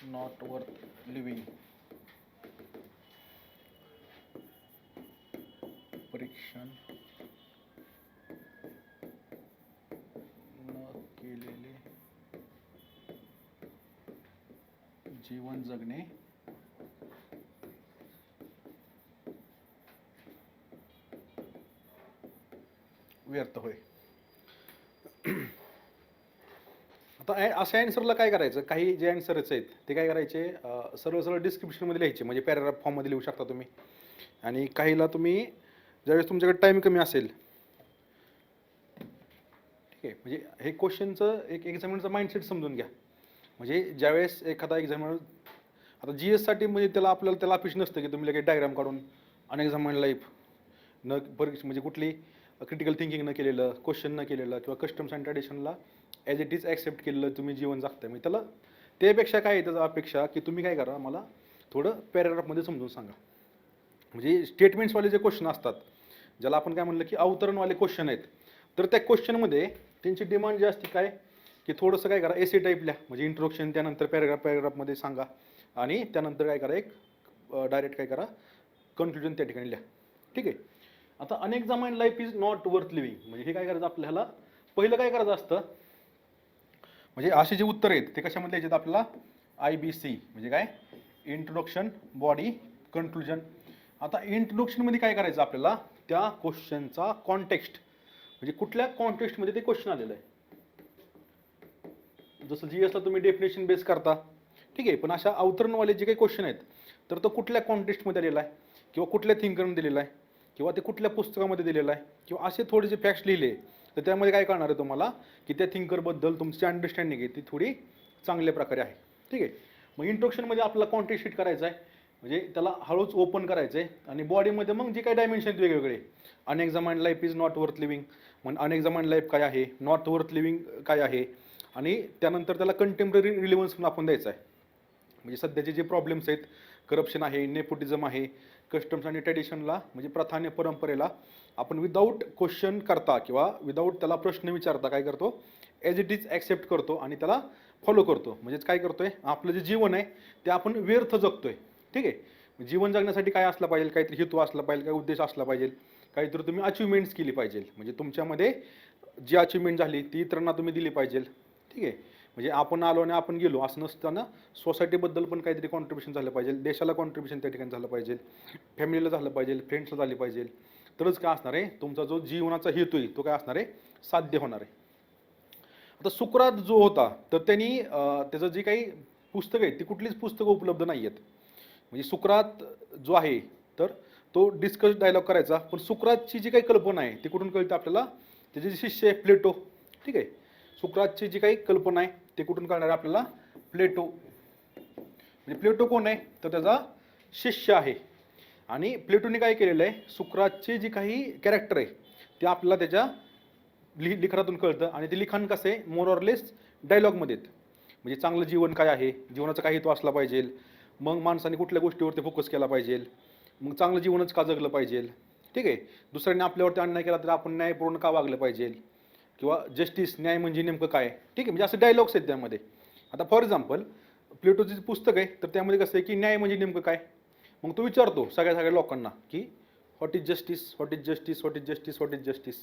Not worth living. परीक्षण न केलेले जीवन जगणे व्यर्थ होय. आता अशा आन्सरला काय करायचं, काही जे आन्सरच आहेत ते काय करायचे, सरळ सरळ डिस्क्रिप्शनमध्ये लिहायचे, म्हणजे पॅराग्राफ फॉर्ममध्ये लिहू शकता तुम्ही. आणि काहीला तुम्ही ज्यावेळेस तुमच्याकडे टाईम कमी असेल, ठीक आहे, म्हणजे हे क्वेश्चनचं एक एक्झामिनरचा माइंडसेट समजून घ्या. म्हणजे ज्यावेळेस एखादा एक्झामिनर, आता जी एससाठी म्हणजे त्याला अपेक्षा नसतं की तुम्ही लगेच डायग्राम काढून अनएक्झामिन्ड लाईफ न परीक्षा, म्हणजे कुठली क्रिटिकल थिंकिंग न केलेलं, क्वेश्चन न केलेलं, किंवा कस्टम्स अँड ट्रॅडिशनला ॲज इट इज ॲक्सेप्ट केलेलं तुम्ही जीवन जगताय. म्हणजे त्याला त्यापेक्षा काय आहे, त्याचा अपेक्षा की तुम्ही काय करा, मला थोडं पॅराग्राफमध्ये समजून सांगा. म्हणजे स्टेटमेंट्सवाले जे क्वेश्चन असतात, ज्याला आपण काय म्हणलं की अवतरणवाले क्वेश्चन आहेत, तर त्या क्वेश्चनमध्ये त्यांची डिमांड जी असते काय, की थोडंसं काय करा, एसे टाईप लिहा, म्हणजे इंट्रोडक्शन, त्यानंतर पॅराग्राफमध्ये सांगा, आणि त्यानंतर काय करा, एक डायरेक्ट काय करा, कन्क्लुजन त्या ठिकाणी लिहा. ठीक आहे. आता unexamined life is not worth living, म्हणजे हे काय करायचं आपल्याला, पहिलं काय करायचं असतं, म्हणजे असे जे उत्तर आहेत ते कशामध्ये लिहायचे आपल्याला, IBC, म्हणजे काय, इंट्रोडक्शन, बॉडी, कन्क्लुजन. आता इंट्रोडक्शनमध्ये काय करायचं आपल्याला, त्या क्वेश्चनचा कॉन्टेक्स्ट, म्हणजे कुठल्या कॉन्टेक्स्टमध्ये ते क्वेश्चन आलेलं आहे. जसं GSला तुम्ही डेफिनेशन बेस करता, ठीक आहे, पण अशा अवतरणवाले जे काही क्वेश्चन आहेत, तर तो कुठल्या कॉन्टेक्स्टमध्ये आलेला आहे, किंवा कुठल्या थिंकरने दिलेला आहे, किंवा ते कुठल्या पुस्तकामध्ये दिलेलं आहे, किंवा असे थोडे जे फॅक्ट्स लिहिले, तर त्यामध्ये काय कळणार आहे तुम्हाला, की त्या थिंकरबद्दल तुमची अंडरस्टँडिंग आहे ती थोडी चांगल्या प्रकारे आहे. ठीक आहे. मग इंट्रोडक्शनमध्ये आपल्याला कॉन्टेक्स्ट शीट करायचं आहे, म्हणजे त्याला हळूच ओपन करायचं आहे, आणि बॉडीमध्ये मग जे काही डायमेन्शन आहेत वेगवेगळे, unexamined life is not worth living, मग अनएक्झामाइंड लाईफ काय आहे, नॉट वर्थ लिव्हिंग काय आहे, आणि त्यानंतर त्याला कंटेम्पररी रिलेव्हन्स पण आपण द्यायचा आहे. म्हणजे सध्याचे जे प्रॉब्लेम्स आहेत, करप्शन आहे, नेपोटिझम आहे, कस्टम्स आणि ट्रॅडिशनला, म्हणजे प्रथा आणि परंपरेला आपण विदाऊट क्वेश्चन करता किंवा विदाऊट त्याला प्रश्न विचारता काय करतो, ॲज इट इज ॲक्सेप्ट करतो आणि त्याला फॉलो करतो. म्हणजेच काय करतोय, आपलं जे जीवन आहे ते आपण व्यर्थ जगतोय. ठीक आहे. जीवन जगण्यासाठी काय असलं पाहिजे, काहीतरी हेतू असला पाहिजे, काही उद्देश असला पाहिजे, काहीतरी तुम्ही अचिव्हमेंट्स केली पाहिजे, म्हणजे तुमच्यामध्ये जी अचिव्हमेंट झाली ती इतरांना तुम्ही दिली पाहिजे. ठीक आहे. म्हणजे आपण आलो आणि आपण गेलो असं नसताना सोसायटीबद्दल पण काहीतरी कॉन्ट्रीब्युशन झालं पाहिजे, देशाला कॉन्ट्रीब्युशन त्या ठिकाणी झालं पाहिजे, फॅमिलीला झालं पाहिजे, फ्रेंड्सला झाली पाहिजे, तरच काय असणार आहे, तुमचा जो जीवनाचा हेतू आहे तो काय असणार आहे, साध्य होणार आहे. आता सुकरात जो होता, तर त्यांनी त्याचं जी काही पुस्तकं आहेत ती कुठलीच पुस्तकं उपलब्ध नाही आहेत. म्हणजे सुकरात जो आहे तर तो डिस्कस डायलॉग करायचा, पण सुकरातची जी काही कल्पना आहे ती कुठून कळते आपल्याला, त्याचे जे शिष्य आहे प्लेटो. ठीक आहे. सुकरातची जी काही कल्पना आहे ते कुठून कळणार आहे आपल्याला, प्लेटो. म्हणजे प्लेटो कोण आहे, तर त्याचा शिष्य आहे. आणि प्लेटोने काय केलेलं आहे, सुकरातचे जी काही कॅरेक्टर आहे ते आपल्याला त्याच्या लिखाणातून कळतं, आणि ते लिखाण कसं आहे, मोर ऑर लेस डायलॉगमध्ये. म्हणजे चांगलं जीवन काय आहे, जीवनाचा काही हेतू असला पाहिजे, मग माणसाने कुठल्या गोष्टीवरती फोकस केला पाहिजे, मग चांगलं जीवनच का जगलं पाहिजे. ठीक आहे. दुसऱ्याने आपल्यावरती अन्याय केला तर आपण न्यायपूर्ण का वागलं पाहिजे, किंवा जस्टिस, न्याय म्हणजे नेमकं काय. ठीक आहे. म्हणजे असं डायलॉग्स आहेत त्यामध्ये. आता फॉर एक्झाम्पल प्लेटोचं जे पुस्तक आहे तर त्यामध्ये कसं आहे की न्याय म्हणजे नेमकं काय, मग तो विचारतो सगळ्या लोकांना की what is justice, what is justice, what is justice, what is justice,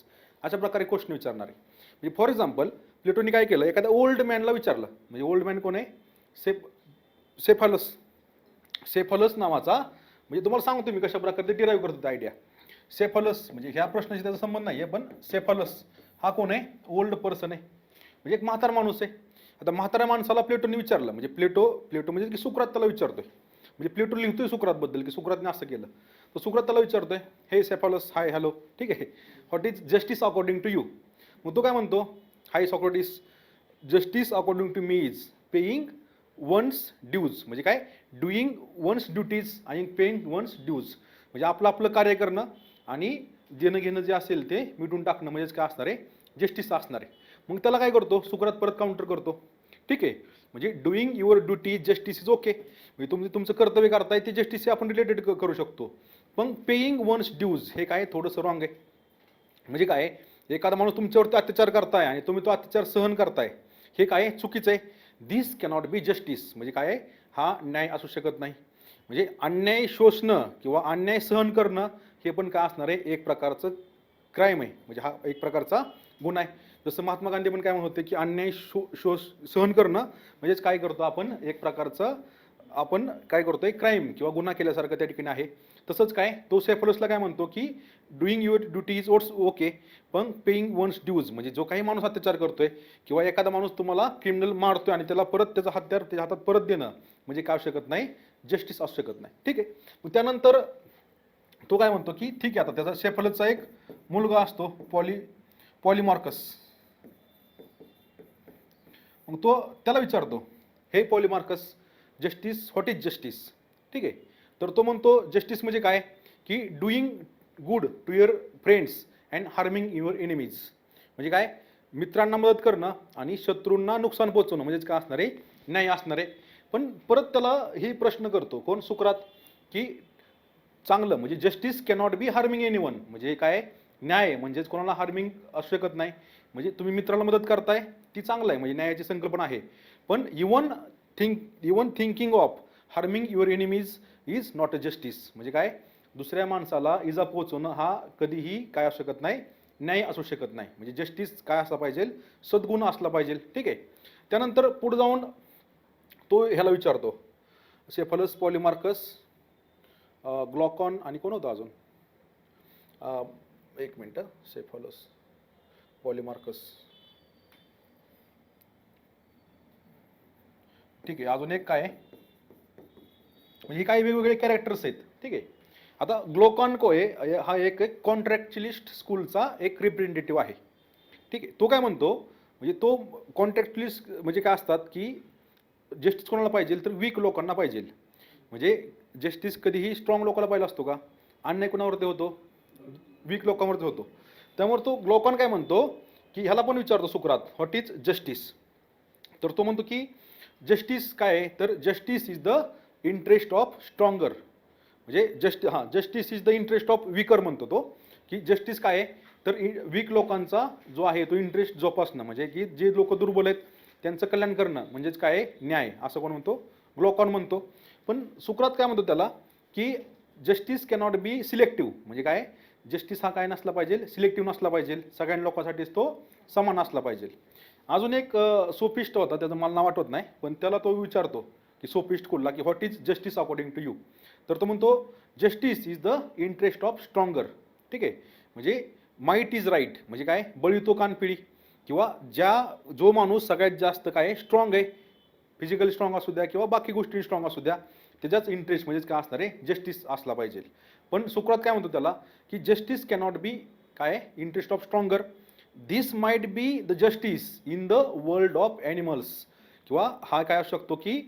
अशा प्रकारे क्वेश्चन विचारणार आहे. म्हणजे फॉर एक्झाम्पल प्लेटोने काय केलं, एखाद्या ओल्ड मॅनला विचारलं, म्हणजे ओल्ड मॅन कोण आहे, सेफालस. सेफालस नावाचा, म्हणजे तुम्हाला सांगतो मी कशा प्रकारे ते डिराईव्ह करतो आयडिया. सेफालस म्हणजे ह्या प्रश्नाशी त्याचा संबंध नाही आहे, पण सेफालस हा कोण आहे, ओल्ड पर्सन आहे, म्हणजे एक म्हातारा माणूस आहे. आता म्हाताऱ्या माणसाला प्लेटोने विचारलं, म्हणजे प्लेटो म्हणजे की सुकरात त्याला विचारतोय, म्हणजे प्लेटो लिहितोय सुकरातबद्दल की सुकरातने असं केलं, तर सुकरात त्याला विचारतोय, हे सेफालस, हाय हॅलो, ठीक आहे, what is justice according to you. मग तो काय म्हणतो, hi Socrates, justice according to me is paying one's dues, म्हणजे काय, डुईंग वन्स ड्युटीज आणि पेईंग वन्स ड्यूज, म्हणजे आपलं कार्य करणं आणि देणं घेणं जे असेल ते मिटून टाकणं, म्हणजेच काय असणार आहे, जस्टिस असणार आहे. मग त्याला काय करतो सुकरात, परत काउंटर करतो. ठीक आहे. म्हणजे doing your duty justice is okay, म्हणजे तुम्ही तुमचं कर्तव्य करताय ते जस्टिस आपण रिलेटेड करू शकतो, पण पेईंग वन्स ड्यूज हे काय थोडंसं रॉंग आहे. म्हणजे काय, एखादा माणूस तुमच्यावरती अत्याचार करताय आणि तुम्ही तो अत्याचार सहन करताय, हे काय चुकीचं आहे. दिस कॅनॉट बी जस्टिस, म्हणजे काय आहे, हा न्याय असू शकत नाही. म्हणजे अन्याय शोषणं किंवा अन्याय सहन करणं हे पण काय असणार आहे, एक प्रकारचं क्राईम आहे. म्हणजे हा एक प्रकारचा गुन्हा आहे. जसं महात्मा गांधी पण काय म्हणत होते की अन्याय सहन करणं म्हणजेच काय करतो आपण, एक प्रकारचं आपण काय करतोय, क्राईम किंवा गुन्हा केल्यासारखं त्या ठिकाणी आहे. तसंच काय तो सेफलसला काय म्हणतो की doing your duty is oats okay, पण पेईंग वन्स ड्यूज, म्हणजे जो काही माणूस अत्याचार करतोय किंवा एखादा माणूस तुम्हाला क्रिमिनल मारतोय आणि त्याला परत त्याचा हत्यार त्याच्या हातात परत देणं म्हणजे काय असू शकत नाही, जस्टिस असू शकत नाही. ठीक आहे. मग त्यानंतर तो काय म्हणतो की ठीक आहे, आता त्याचा सेफलसचा एक मुलगा असतो पॉलीमार्कस. मग तो त्याला विचारतो, हे Polemarchus, justice, what is justice? ठीक आहे. तर तो म्हणतो जस्टिस म्हणजे काय, की doing good to your friends and harming your enemies. म्हणजे काय, मित्रांना मदत करणं आणि शत्रूंना नुकसान पोहोचवणं म्हणजेच काय असणार आहे, न्याय असणार आहे. पण परत त्याला हे प्रश्न करतो कोण, सुकरात, की चांगलं म्हणजे justice cannot be harming anyone, म्हणजे काय, न्याय म्हणजेच कोणाला हार्मिंग असू शकत नाही. म्हणजे तुम्ही मित्राला मदत करताय ती चांगलं आहे, म्हणजे न्यायाची संकल्पना आहे. पण even thinking of harming your enemies is not a justice. म्हणजे काय, दुसऱ्या माणसाला इजा पोहोचवणं हा कधीही काय असू शकत नाही, न्याय असू शकत नाही. म्हणजे जस्टिस काय असला पाहिजे, सद्गुण असला पाहिजे. ठीक आहे. त्यानंतर पुढे जाऊन तो ह्याला विचारतो, सेफलस, पॉलीमार्कस, ग्लॉकॉन आणि कोण होतं अजून, एक मिनटं, सेफलस, पॉलीमार्कस, ठीक आहे, अजून एक काय आहे, म्हणजे काही वेगवेगळे कॅरेक्टर्स आहेत. ठीक आहे. आता ग्लोकॉन को आहे, हा एक कॉन्ट्रॅक्च्युलिस्ट स्कूलचा एक रिप्रेझेंटेटिव्ह आहे. ठीक आहे. तो काय म्हणतो, म्हणजे तो कॉन्ट्रॅक्च्युलिस्ट म्हणजे काय असतात की जस्टिस कोणाला पाहिजे, तर वीक लोकांना पाहिजे. म्हणजे जस्टिस कधीही स्ट्रॉंग लोकांना पाहिजे असतो का, अन्याय कोणावरती होतो, वीक लोकांवरती होतो. त्यामुळे तो ग्लोकॉन काय म्हणतो की ह्याला पण विचारतो सुकरात, व्हॉट इज जस्टिस? तर तो म्हणतो की जस्टिस काय आहे, तर justice is the interest of stronger. म्हणजे justice is the interest of weaker म्हणतो तो, की जस्टिस काय आहे, तर वीक लोकांचा जो आहे तो इंटरेस्ट जोपासणं, म्हणजे की जे लोक दुर्बल आहेत त्यांचं कल्याण करणं म्हणजेच काय आहे, न्याय, असं कोण म्हणतो, ग्लोकॉन म्हणतो. पण सुकरात काय म्हणतो त्याला, की जस्टिस कॅनॉट बी सिलेक्टिव्ह. म्हणजे काय, जस्टिस हा काय नसला पाहिजे, सिलेक्टिव्ह नसला पाहिजे, सगळ्या लोकांसाठीच तो समान असला पाहिजे. अजून एक सोफिस्ट होता, त्याचं मला नाव आठवत नाही, पण त्याला तो विचारतो की सोफिस्ट कुठला, की what is justice according to you? तर तो म्हणतो justice is the interest of stronger. ठीक आहे. म्हणजे माईट इज राईट, म्हणजे काय, बळी तो कानपिळी, किंवा जो माणूस सगळ्यात जास्त काय स्ट्रॉंग आहे, फिजिकली स्ट्रॉंग असू द्या किंवा बाकी गोष्टी स्ट्रॉंग असू द्या, त्याच्याच इंटरेस्ट म्हणजेच काय असणार आहे, जस्टिस असला पाहिजे. पण सुकरात काय म्हणतो त्याला, की जस्टिस कॅनॉट बी काय, interest of stronger. This might be the justice in the world of animals. किंवा हा काय असू शकतो की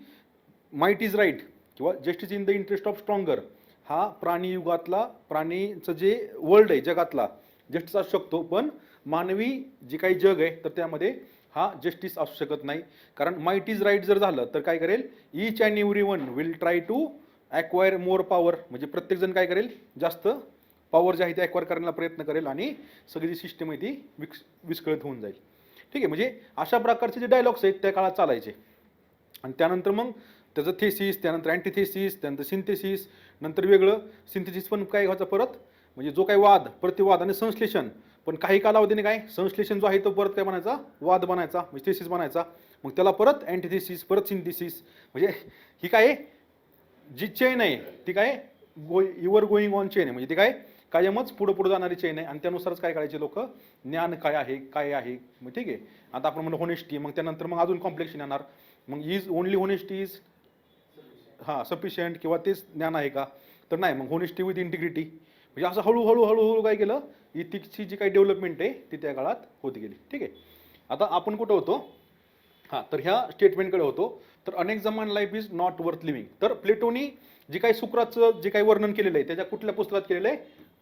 माइट इज राईट किंवा justice in the interest of stronger, हा प्राणी युगातला, प्राणीचं जे वर्ल्ड आहे जगातला जस्टिस असू शकतो. पण मानवी जे काही जग आहे तर त्यामध्ये हा जस्टिस असू शकत नाही. कारण माइट इज राईट जर झालं तर काय करेल, each and every one will try to acquire more power. म्हणजे प्रत्येकजण काय करेल, जास्त पॉवर जे आहे ते ॲक्वायर करण्याचा प्रयत्न करेल आणि सगळी जी सिस्टम आहे ती विस्कळीत होऊन जाईल. ठीक आहे. म्हणजे अशा प्रकारचे जे डायलॉग्स आहेत त्या काळात चालायचे. आणि त्यानंतर मग त्याचं थेसिस, त्यानंतर अँटीथेसिस, त्यानंतर सिंथेसिस, नंतर वेगळं सिंथेसिस पण काय व्हायचं परत, म्हणजे जो काही वाद, प्रतिवाद आणि संश्लेषण. पण काही कालावधीने काय संश्लेषण जो आहे तो परत काय बनायचा, वाद बनायचा, म्हणजे थेसिस बनायचा. मग त्याला परत अँटीथेसिस, परत सिंथेसिस. म्हणजे ही काय जी चेन आहे ती काय गोईंग ऑन चेन आहे. म्हणजे ती काय कायमच पुढे जाणारी चेन आहे. आणि त्यानुसारच काय करायचे लोक, ज्ञान काय आहे. मग ठीक आहे. आता आपण म्हणतो होनेस्टी, मग त्यानंतर मग अजून कॉम्प्लेक्शन येणार. मग is only honesty is sufficient, किंवा तेच ज्ञान आहे का, तर नाही, मग होनेस्टी विथ इंटिग्रिटी. म्हणजे असं हळूहळू काय केलं, इथिक्सची जी काही डेव्हलपमेंट आहे ती त्या काळात होती गेली. ठीक आहे. आता आपण कुठं होतो, तर ह्या स्टेटमेंटकडे होतो. तर unexamined life is not worth living. तर प्लेटोनी जे काही सुक्राचं जे काही वर्णन केलेलं आहे त्याच्या कुठल्या पुस्तकात केलेलं आहे,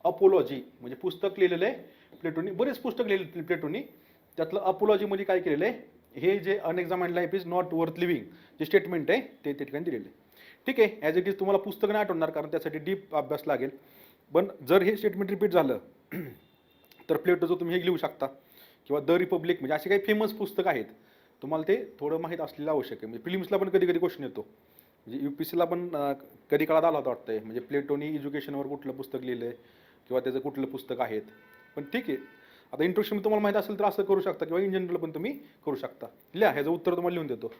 अपोलॉजी, म्हणजे पुस्तक लिहिलेलं आहे प्लेटोनी. बरेच पुस्तक लिहिले प्लेटोनी. त्यातलं अपोलॉजीमध्ये काय केलेलं आहे, हे जे unexamined life is not worth living जे स्टेटमेंट आहे ते त्या ठिकाणी दिलेलं आहे. ठीक आहे. ॲज इट इज तुम्हाला पुस्तक नाही आठवणार कारण त्यासाठी डीप अभ्यास लागेल. पण जर हे स्टेटमेंट रिपीट झालं तर प्लेटोचं तुम्ही हे लिहू शकता. किंवा द रिपब्लिक, म्हणजे असे काही फेमस पुस्तक आहेत, तुम्हाला ते थोडं माहीत असलेलं आवश्यक आहे. म्हणजे फिल्म्सला पण कधी कधी क्वेश्चन येतो म्हणजे UPSCला पण कधी काळात आला होता वाटतंय, म्हणजे प्लेटोनी एज्युकेशनवर कुठलं पुस्तक लिहिलंय किंवा त्याचं कुठलं पुस्तक आहेत. पण ठीक आहे, आता इंट्रोडक्शन तुम्हाला माहिती असेल तर असं करू शकता किंवा इन जनरल पण तुम्ही करू शकता. लिहा, ह्याचं उत्तर तुम्हाला लिहून देतो.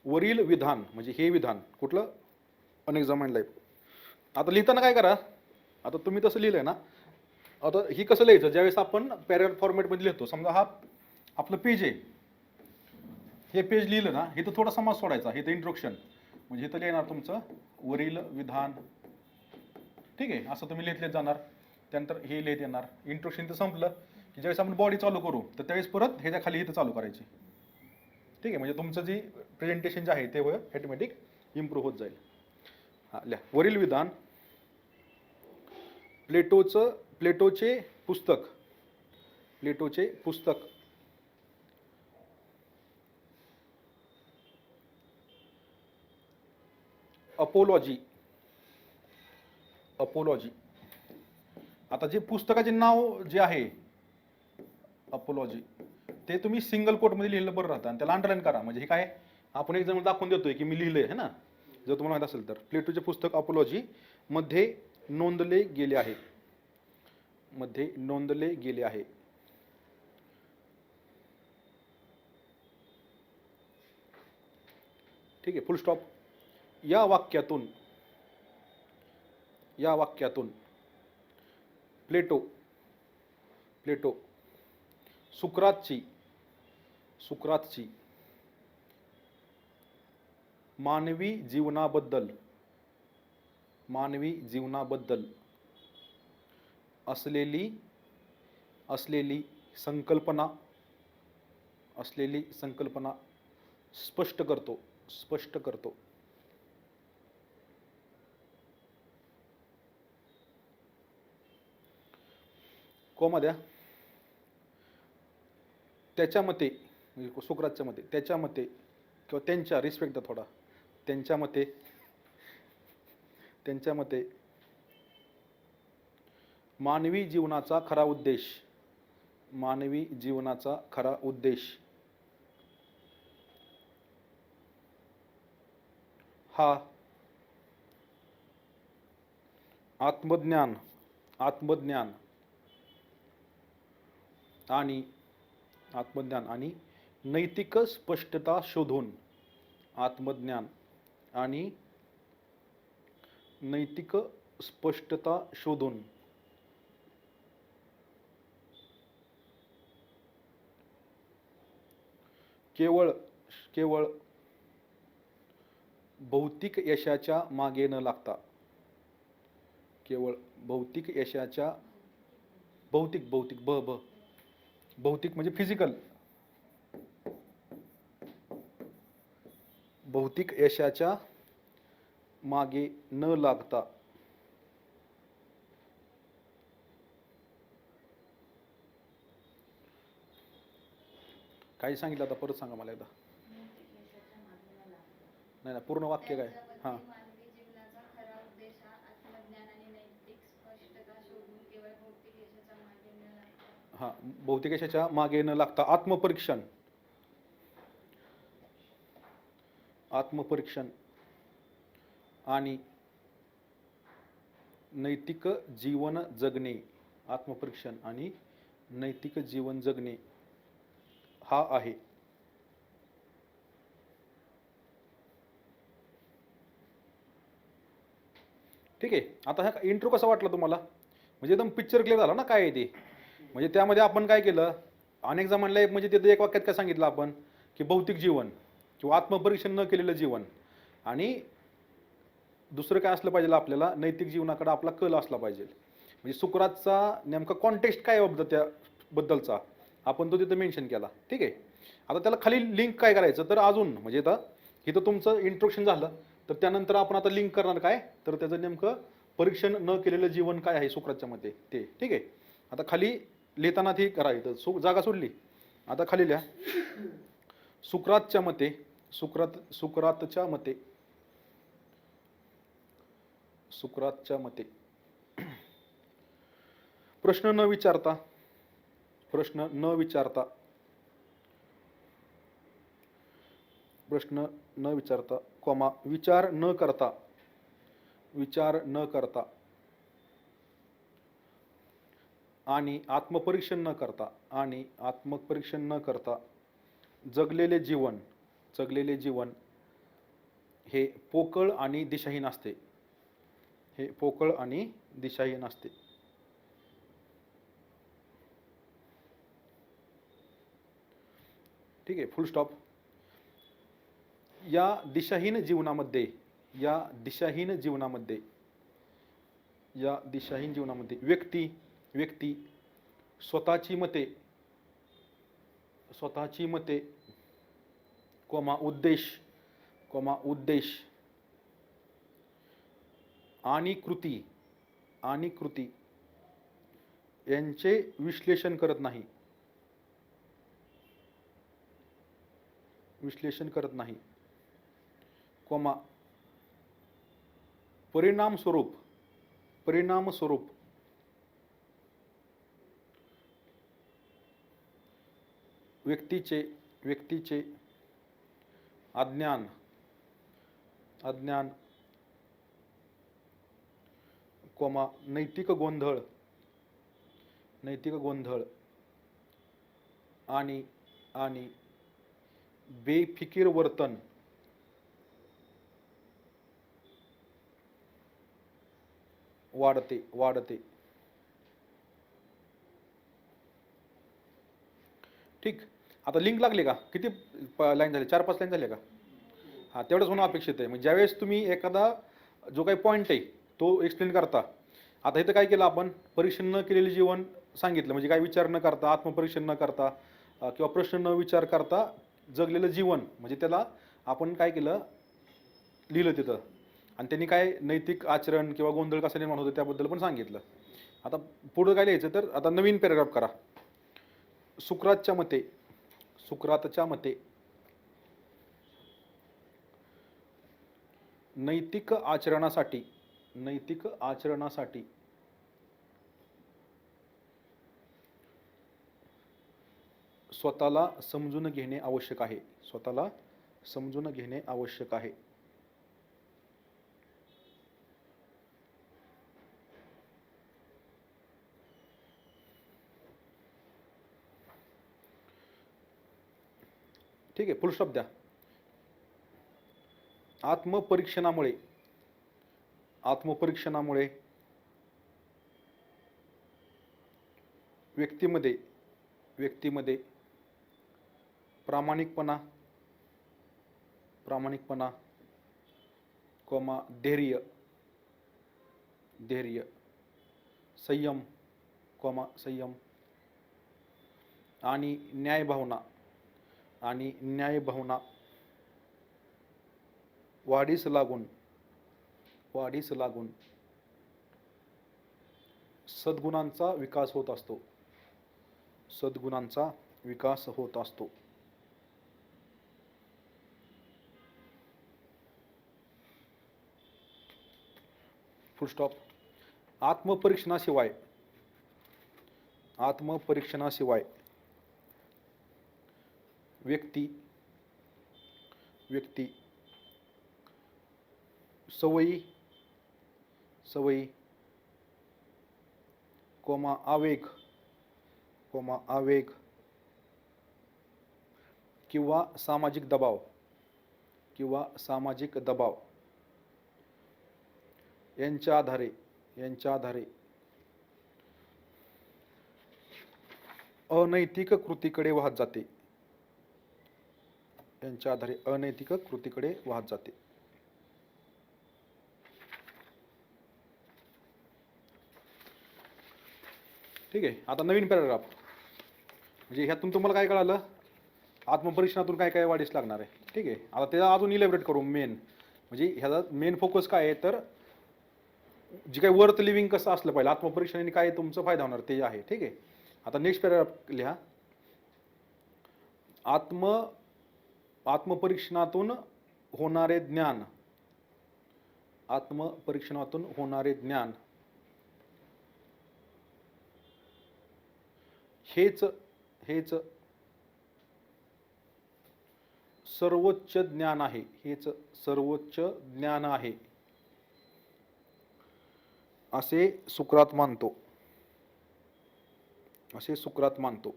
वरील विधान म्हणजे हे विधान कुठलं, अनएक्झामाइंड लाईफ. आता लिहिताना काय करा, आता तुम्ही तसं लिहिलंय ना, आता ही कसं लिहायचं, ज्यावेळेस आपण पॅरेग्राफ फॉर्मॅटमध्ये लिहितो, समजा हा आपलं पेज आहे, हे पेज लिहिलं ना, हे तर थोडा समाज सोडायचा, हे तर इंट्रोडक्शन, म्हणजे इथं लिहिणार तुमचं वरील विधान, ठीक आहे, असं तुम्ही लिहित जाणार. त्यानंतर हे लिहित येणार. इंट्रोडक्शन तर संपलं की ज्यावेळेस आपण बॉडी चालू करू तर त्यावेळेस परत ह्याच्या खाली इथं चालू करायची, ठीक आहे. म्हणजे तुमचं जी प्रेझेंटेशन जे आहे ते ऑटोमॅटिक इम्प्रूव्ह होत जाईल. हा लिहा, वरील विधान प्लेटोचे पुस्तक अपोलॉजी. आता जे पुस्तकाचे नाव जे आहे अपोलॉजी, ते तुम्ही सिंगल कोटमध्ये लिहिलं बरं राहतं आणि त्याला अंडरलाईन करा. म्हणजे हे काय, आपण एक जण दाखवून देतोय की मी लिहिलंय, है ना. जर तुम्हाला माहित असेल तर प्लेटोचे पुस्तक अपोलॉजी मध्ये नोंदले गेले आहे, ठीक आहे, फुल स्टॉप. या वाक्यातून प्लेटो सुक्रातची मानवी जीवनाबद्दल असलेली संकल्पना स्पष्ट करतो. कोमा द्या. त्याच्या मते, म्हणजे सुकरातच्या मते, त्याच्या मते किंवा त्यांच्या, रिस्पेक्ट द्या थोडा, त्यांच्या मते मानवी जीवनाचा खरा उद्देश हा आत्मज्ञान आणि नैतिक स्पष्टता शोधून केवळ भौतिक यशाच्या मागे न लागता, भौतिक म्हणजे फिजिकल, भौतिक यशाच्या मागे न लागता काय सांगितलं, आता परत सांगा मला एकदा. नाही, पूर्ण वाक्य काय. हां, हां, भौतिक यशाच्या मागे न लागता आत्मपरीक्षण आणि नैतिक जीवन जगणे हा आहे. ठीक आहे. आता हा इंट्रो कसा वाटला तुम्हाला, म्हणजे एकदम पिक्चर क्लिअर झाला ना काय आहे ते. म्हणजे त्यामध्ये आपण काय केलं, अनएक्झामाइंड लाईफ म्हणजे तिथं एक वाक्यात काय सांगितलं आपण, की भौतिक जीवन किंवा आत्मपरीक्षण न केलेलं जीवन, आणि दुसरं काय असलं पाहिजे, आपल्याला नैतिक जीवनाकडे आपला कल असला पाहिजे. म्हणजे सुकरातचा नेमका कॉन्टेक्स्ट काय होता त्याबद्दलचा, आपण तो तिथं मेन्शन केला. ठीक आहे. आता त्याला खाली लिंक काय करायचं, तर अजून म्हणजे आता इथं तुमचं इंट्रोडक्शन झालं, तर त्यानंतर आपण आता लिंक करणार काय, तर त्याचं नेमकं परीक्षण न केलेलं जीवन काय आहे सुकरातच्या मते ते. ठीक आहे. आता खाली लिहिताना ती करायचं, जागा सोडली. आता खाली लिहा, सुकरातच्या मते प्रश्न न विचारता प्रश्न न विचारता, कॉमा, विचार न करता, विचार न करता आणि आत्मपरीक्षण न करता, आणि आत्मपरीक्षण न करता जगलेले जीवन, जगलेले जीवन हे पोकळ आणि दिशाहीन असते. हे पोकळ आणि दिशाहीन असते. ठीक आहे, फुल स्टॉप. या दिशाहीन जीवनामध्ये, या दिशाहीन जीवनामध्ये, या दिशाहीन जीवनामध्ये व्यक्ती व्यक्ती स्वतःची मते, स्वतःची मते, कोमा उद्देश, कोमा उद्देश आणि कृती, आणि कृती यांचे विश्लेषण करत नाही, विश्लेषण करत नाही, कोमा परिणाम स्वरूप, परिणाम स्वरूप व्यक्तीचे, व्यक्तीचे अज्ञान, अज्ञान, कोमा नैतिक गोंधळ, नैतिक गोंधळ आणि आणि बेफिकीर वर्तन वाढते, वाढते. ठीक. आता लिंक लागली का? किती लाईन झाली? 4-5 लाईन झाल्या का? हां, तेवढंच होणं अपेक्षित आहे. म्हणजे ज्यावेळेस तुम्ही एखादा जो काही पॉईंट आहे तो एक्सप्लेन करता, आता इथं काय केलं आपण, परीक्षण न केलेले जीवन सांगितलं, म्हणजे काय विचार न करता, आत्मपरीक्षण न करता किंवा प्रश्न न विचार करता जगलेलं जीवन, म्हणजे त्याला आपण काय केलं, लिहिलं तिथं. आणि त्यांनी काय नैतिक आचरण किंवा गोंधळ कसा निर्माण होतो त्याबद्दल पण सांगितलं. आता पुढं काय लिहायचं, तर आता नवीन पॅराग्राफ करा. सुकरातच्या मते, सुकरातच्या मते नैतिक आचरणासाठी, नैतिक आचरणासाठी स्वतःला समजून घेणे आवश्यक आहे, स्वतःला समजून घेणे आवश्यक आहे. ठीक आहे, फुल स्टॉप द्या. आत्मपरीक्षणामुळे, आत्मपरीक्षणामुळे व्यक्तीमध्ये, व्यक्तीमध्ये प्रामाणिकपणा, प्रामाणिकपणा, कोमा धैर्य, धैर्य, संयम, कोमा संयम आणि न्यायभावना, आणि न्यायभावना वाढीस लागून, वाढीस लागून सद्गुणांचा विकास होत असतो, सद्गुणांचा विकास होत असतो. फुल स्टॉप. आत्मपरीक्षणाशिवाय, आत्मपरीक्षणाशिवाय व्यक्ती, व्यक्ती सवयी, सवयी, कोमा आवेग, कोमा आवेग किंवा सामाजिक दबाव, किंवा सामाजिक दबाव यांच्या आधारे, यांच्या आधारे अनैतिक कृतीकडे वाहत जाते, यांच्या आधारे अनैतिक कृतीकडे वाहत जाते. ठीक आहे. आता नवीन पॅराग्राफ, म्हणजे ह्यातून तुम्हाला काय कळालं, आत्मपरीक्षणातून काय काय वाढीस लागणार आहे. ठीक आहे. आता त्याला अजून इलेबरेट करू. मेन म्हणजे ह्याचा मेन फोकस काय आहे, तर जे काही वर्थ लिव्हिंग कसं असलं पाहिजे, आत्मपरीक्षणाने काय तुमचा फायदा होणार ते आहे. ठीक आहे. आता नेक्स्ट पॅराग्राफ लिहा. आत्मपरीक्षणातून होणारे ज्ञान, आत्मपरीक्षणातून होणारे ज्ञान हेच, हेच सर्वोच्च ज्ञान आहे, हेच सर्वोच्च ज्ञान आहे असे सुकरात मानतो, असे सुकरात मानतो.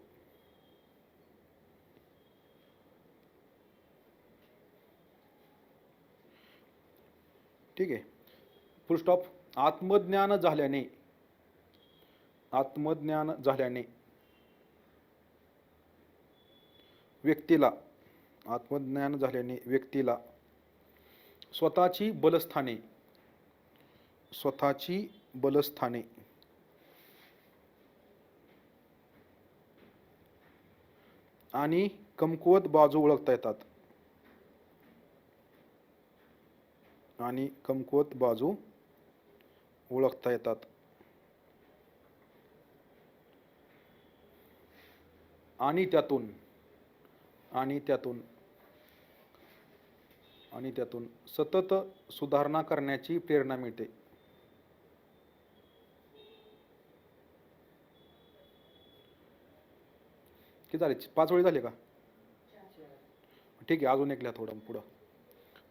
ठीक आहे, फुल स्टॉप. आत्मज्ञान झाल्याने, आत्मज्ञान झाल्याने व्यक्तीला, आत्मज्ञान झाल्याने व्यक्तीला स्वतःची बलस्थाने, स्वतःची बलस्थाने आणि कमकुवत बाजू ओळखता येतात, आणि कमकुवत बाजू ओळखता येतात. आणि त्यातून, आणि त्यातून, आणि त्यातून सतत सुधारणा करण्याची प्रेरणा मिळते. किती झाले? 5 वेळी झाले का? ठीक आहे, अजून एक लिहा थोडं पुढं.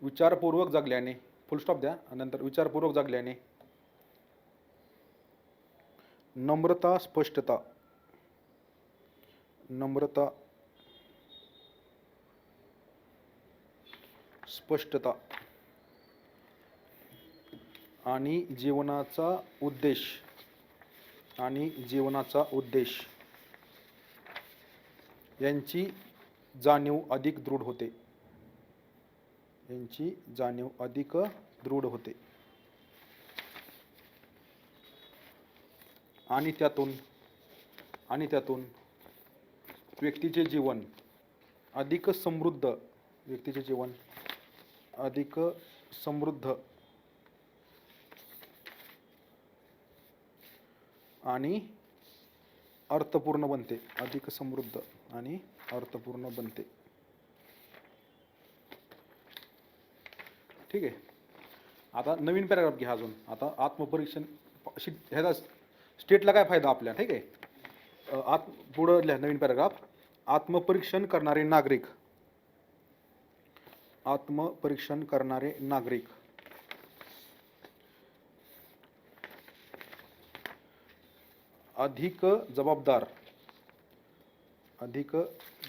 विचारपूर्वक जगल्याने, फुल स्टॉप द्या, नंतर विचारपूर्वक जगल्याने नम्रता, स्पष्टता, नम्रता, स्पष्टता आणि जीवनाचा उद्देश, आणि जीवनाचा उद्देश यांची जाणीव अधिक दृढ होते, यांची जाणीव अधिक दृढ होते. आणि त्यातून, आणि त्यातून व्यक्तीचे जीवन अधिक समृद्ध, व्यक्तीचे जीवन अधिक समृद्ध आणि अर्थपूर्ण बनते, अधिक समृद्ध आणि अर्थपूर्ण बनते. ठीक आहे, आता नवीन पॅराग्राफ घ्या अजून. आता आत्मपरीक्षण, ह्याचा स्टेटला काय फायदा आपल्या, ठीक आहे. पुढं लिहा नवीन पॅराग्राफ. आत्मपरीक्षण करणारे नागरिक, आत्मपरीक्षण करणारे नागरिक अधिक जबाबदार, अधिक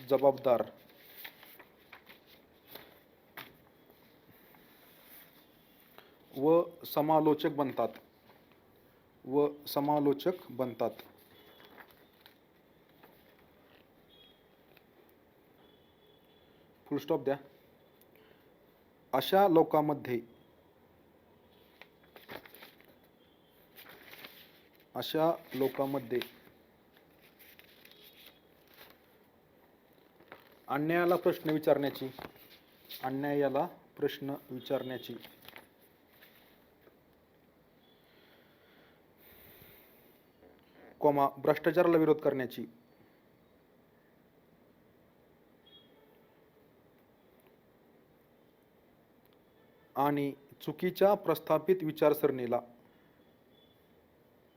जबाबदार व समालोचक बनतात, व समालोचक बनतात. फुल स्टॉप द्या. अशा लोकांमध्ये, अशा लोकांमध्ये अन्यायाला प्रश्न विचारण्याची, अन्यायाला प्रश्न विचारण्याची कोमा भ्रष्टाचाराला विरोध करण्याची आणि चुकीच्या प्रस्थापित विचारसरणीला,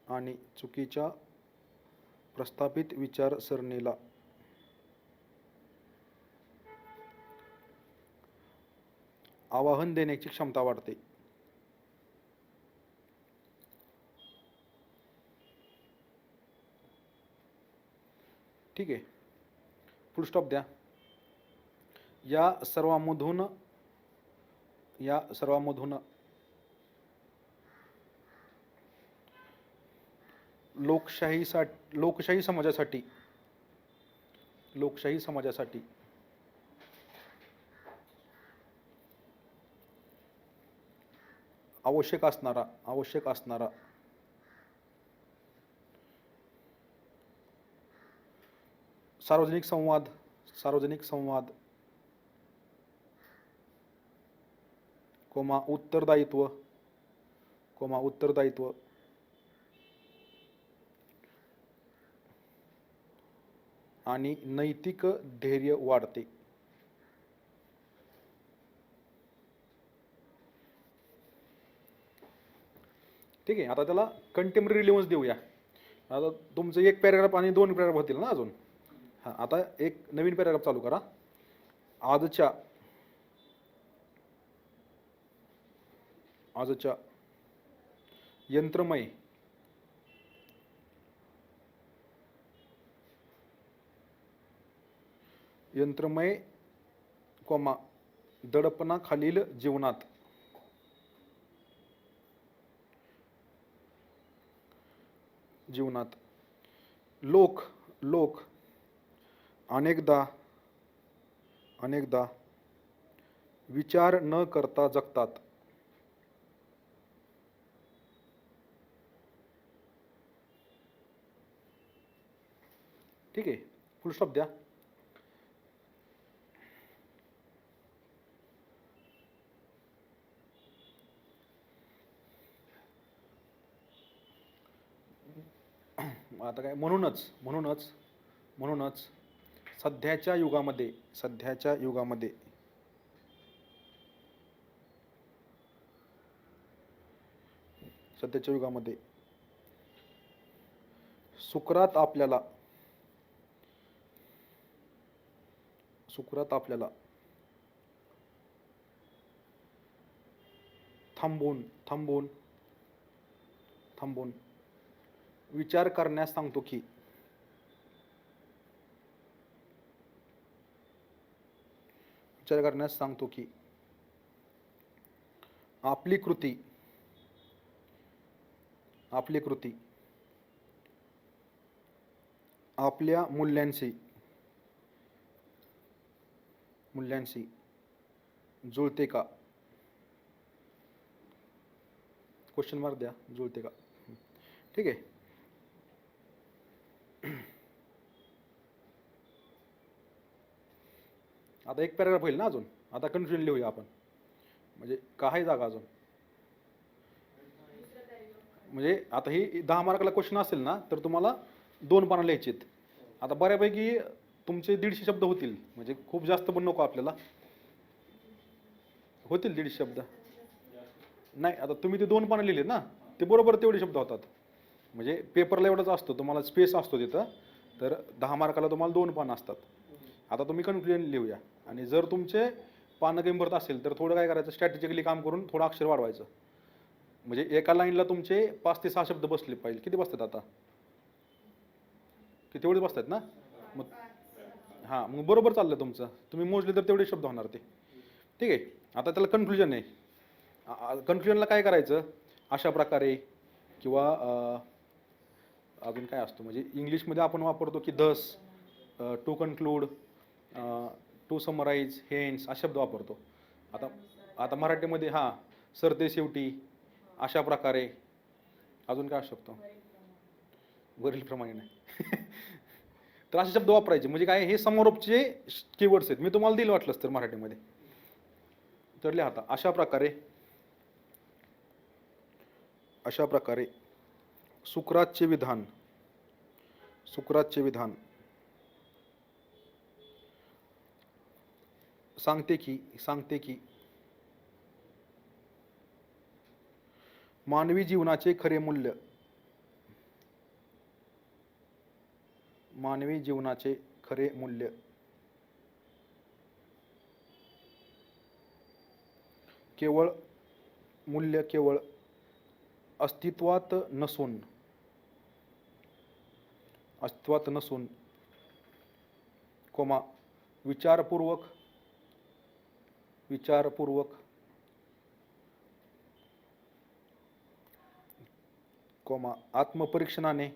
आणि चुकीच्या प्रस्थापित विचारसरणीला आवाहन देण्याची क्षमता वाढते. ठीक आहे, फुल स्टॉप द्या. या सर्वांमधून, या सर्वांमधून लोकशाही समाजासाठी, लोकशाही समाजासाठी आवश्यक असणारा, आवश्यक असणारा सार्वजनिक संवाद, सार्वजनिक संवाद कोमा उत्तरदायित्व, कोमा उत्तरदायित्व आणि नैतिक धैर्य वाढते. ठीक आहे, आता त्याला कंटेम्पररी रिलेव्हन्स देऊया. आता तुमचं एक पॅराग्राफ आणि 2 पॅराग्राफ होतील ना अजून. हां, आता एक नवीन पॅराग्राफ चालू करा. आजच्या, आजच्या यंत्रमय यंत्रमय कोमा दडपणाखालील जीवनात जीवनात लोक लोक अनेकदा अनेकदा विचार न करता जगतात. ठीक आहे, फुल स्टॉप द्या. आता काय म्हणूनच म्हणूनच म्हणूनच सध्याच्या युगामध्ये सध्याच्या युगामध्ये सध्याच्या युगामध्ये सुकरात आपल्याला थांबून थांबून थांबून विचार करण्यास सांगतो की विचार करण्यास सांगतो की आपली कृती आपल्या मूल्यांशी जुळते का. क्वेश्चन मार्क द्या, जुळते का. ठीक आहे. आता एक पॅराग्राफ होईल ना अजून. आता कन्फ्युजन लिहूया आपण, म्हणजे काही जागा अजून. म्हणजे आता ही 10 मार्काला क्वेश्चन असेल ना तर तुम्हाला 2 पानं लिहायचे आहेत. आता बऱ्यापैकी तुमचे 150 शब्द होतील, म्हणजे खूप जास्त पण नको आपल्याला. होतील 150 शब्द. नाही, आता तुम्ही ते 2 पानं लिहिले ना, ते बरोबर तेवढे शब्द होतात. म्हणजे पेपरला एवढाच असतो, तुम्हाला स्पेस असतो तिथं. तर 10 मार्काला तुम्हाला 2 पानं असतात. आता तुम्ही कन्फ्युजन लिहूया. आणि जर तुमचे पानं कमी भरत असेल तर थोडं काय करायचं, स्ट्रॅटेजिकली काम करून थोडं अक्षर वाढवायचं. म्हणजे एका लाईनला तुमचे 5 ते 6 शब्द बसले पाहिजे. किती बसतात आता, की तेवढे बसतात ना. मग हां, मग बरोबर चाललं तुमचं. तुम्ही मोजले तर तेवढे शब्द होणार ते. ठीक आहे. आता त्याला कन्क्लुजन आहे. कन्क्लुजनला काय करायचं, अशा प्रकारे किंवा अजून काय असतं, म्हणजे इंग्लिशमध्ये आपण वापरतो की thus, to conclude, to summarise, hence असे शब्द वापरतो. आता आता मराठीमध्ये हां, सरते शेवटी, अशा प्रकारे. अजून काय असू शकतो, वरीलप्रमाणे नाही. तर असे शब्द वापरायचे. म्हणजे काय, हे समारोपचे कीवर्ड्स आहेत. मी तुम्हाला दिलं वाटलंच तर मराठीमध्ये. तर लिहा आता, अशा प्रकारे सुकरातचे विधान सांगते की मानवी जीवनाचे खरे मूल्य केवळ अस्तित्वात नसून कोमा विचारपूर्वक आत्मपरीक्षणाने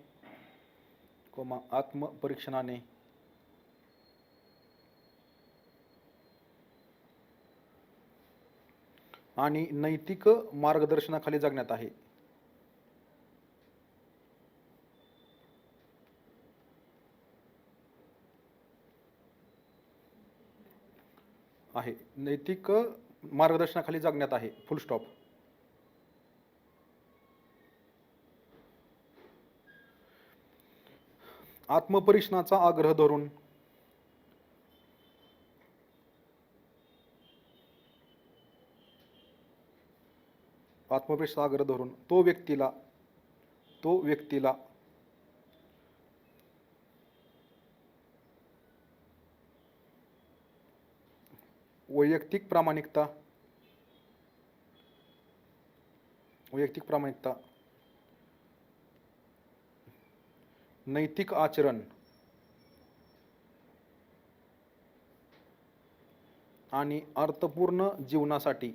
आणि नैतिक मार्गदर्शनाखाली जगण्यात आहे. नैतिक मार्गदर्शनाखाली जगण्यात आहे. फुल स्टॉप. आत्मपरीक्षणाचा आग्रह धरून तो व्यक्तीला वैयक्तिक प्रामाणिकता वैयक्तिक प्रामाणिकता, नैतिक आचरण आणि अर्थपूर्ण जीवनासाठी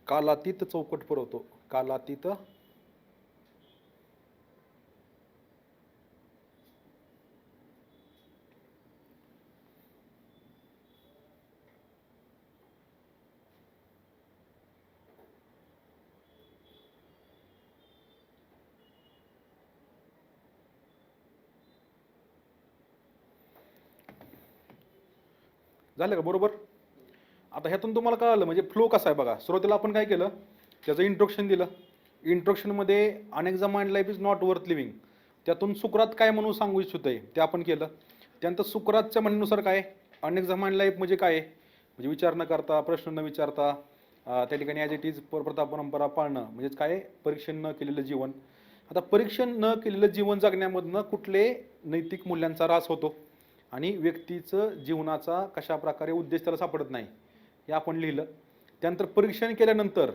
कालातीत चौकट पुरवतो. कालातीत झालं का बरोबर? आता ह्यातून तुम्हाला कळालं म्हणजे फ्लो कसा आहे बघा. सुरुवातीला आपण काय केलं, त्याचं इंट्रोडक्शन दिलं. इंट्रोडक्शनमध्ये unexamined life is not worth living, त्यातून सुकरात काय म्हणून सांगू इच्छितोय ते आपण केलं. त्यानंतर सुकरातच्या म्हणण्यानुसार काय, अनएक्झामाइंड लाईफ म्हणजे काय, म्हणजे विचार न करता, प्रश्न न विचारता, त्या ठिकाणी ॲज इट इज प्रथा परंपरा पाळणं, म्हणजेच काय, परीक्षण न केलेलं जीवन. आता परीक्षण न केलेलं जीवन जगण्यामधनं कुठले नैतिक मूल्यांचा ऱ्हास होतो आणि व्यक्तीचं जीवनाचा कशा प्रकारे उद्देश त्याला सापडत नाही हे आपण लिहिलं. त्यानंतर परीक्षण केल्यानंतर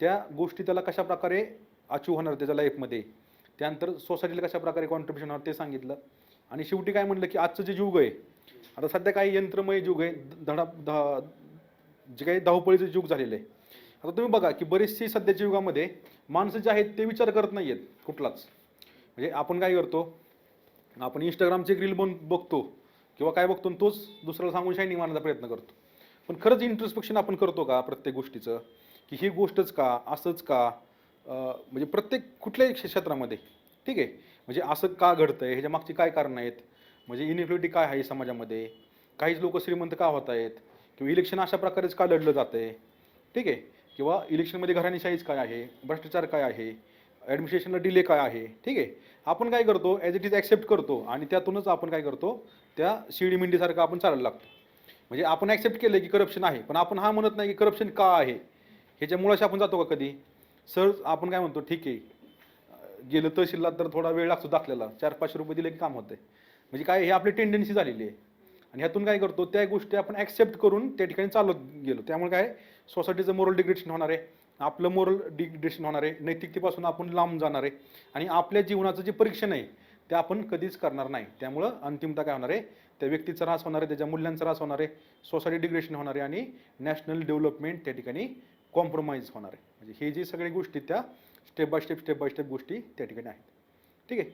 त्या गोष्टी त्याला कशा प्रकारे अचीव होणार त्याच्या लाईफमध्ये, त्यानंतर सोसायटीला कशा प्रकारे कॉन्ट्रीब्युशन होणार ते सांगितलं. आणि शेवटी काय म्हणलं की आजचं जे युग आहे, आता सध्या काही यंत्रमय युग आहे, जे काही धावपळीचं युग झालेलं आहे. आता तुम्ही बघा की बरेचसे सध्याच्या युगामध्ये माणसं जे आहेत ते विचार करत नाही आहेत कुठलाच. म्हणजे आपण काय करतो, आपण इंस्टाग्रामचे एक रील बघतो किंवा काय बघतो तोच दुसऱ्याला सांगून शायनिंग मारण्याचा प्रयत्न करतो. पण खरंच इंट्रोस्पेक्शन आपण करतो का प्रत्येक गोष्टीचं, की ही गोष्टच का, असंच का, म्हणजे प्रत्येक कुठल्याही क्षेत्रामध्ये, ठीक आहे, म्हणजे असं का घडतंय, ह्याच्या मागची काय कारणं आहेत, म्हणजे इनइक्वॅलिटी काय आहे समाजामध्ये, काहीच लोक श्रीमंत का होत आहेत, किंवा इलेक्शन अशा प्रकारेच का लढलं जातंय, ठीक आहे, किंवा इलेक्शनमध्ये घराणेशाहीच काय आहे, भ्रष्टाचार काय आहे, ॲडमिनिस्ट्रेशनला डिले काय आहे, ठीक आहे. आपण काय करतो, ॲज इट इज ॲक्सेप्ट करतो आणि त्यातूनच आपण काय करतो, त्या शिडीमिंडीसारखं आपण चालायला लागतो. म्हणजे आपण ॲक्सेप्ट केलं की करप्शन आहे, पण आपण हा म्हणत नाही की करप्शन का आहे, ह्याच्या मुळाशी आपण जातो का कधी. सर आपण काय म्हणतो, ठीक आहे गेलं तहसीलला तर थोडा वेळ लागतो दाखल्याला, 400-500 रुपये दिले की काम होतंय. म्हणजे काय, हे आपली टेंडन्सी झालेली आहे. आणि ह्यातून काय करतो, त्या गोष्टी आपण ॲक्सेप्ट करून त्या ठिकाणी चालत गेलो. त्यामुळे काय, सोसायटीचं मोरल डिग्रेडेशन होणार आहे, आपलं मोरल डिग्रेडेशन होणार आहे, नैतिकतेपासून आपण लांब जाणार आहे आणि आपल्या जीवनाचं जे परीक्षण आहे ते आपण कधीच करणार नाही. त्यामुळं अंतिमता काय होणार आहे, त्या व्यक्तीचा ऱ्हास होणार आहे, त्याच्या मूल्यांचा ऱ्हास होणार आहे, सोसायटी डिग्रेडेशन होणार आहे आणि नॅशनल डेव्हलपमेंट त्या ठिकाणी कॉम्प्रोमाइज होणार आहे. म्हणजे हे जे सगळ्या गोष्टी त्या स्टेप बाय स्टेप गोष्टी त्या ठिकाणी आहेत. ठीक आहे.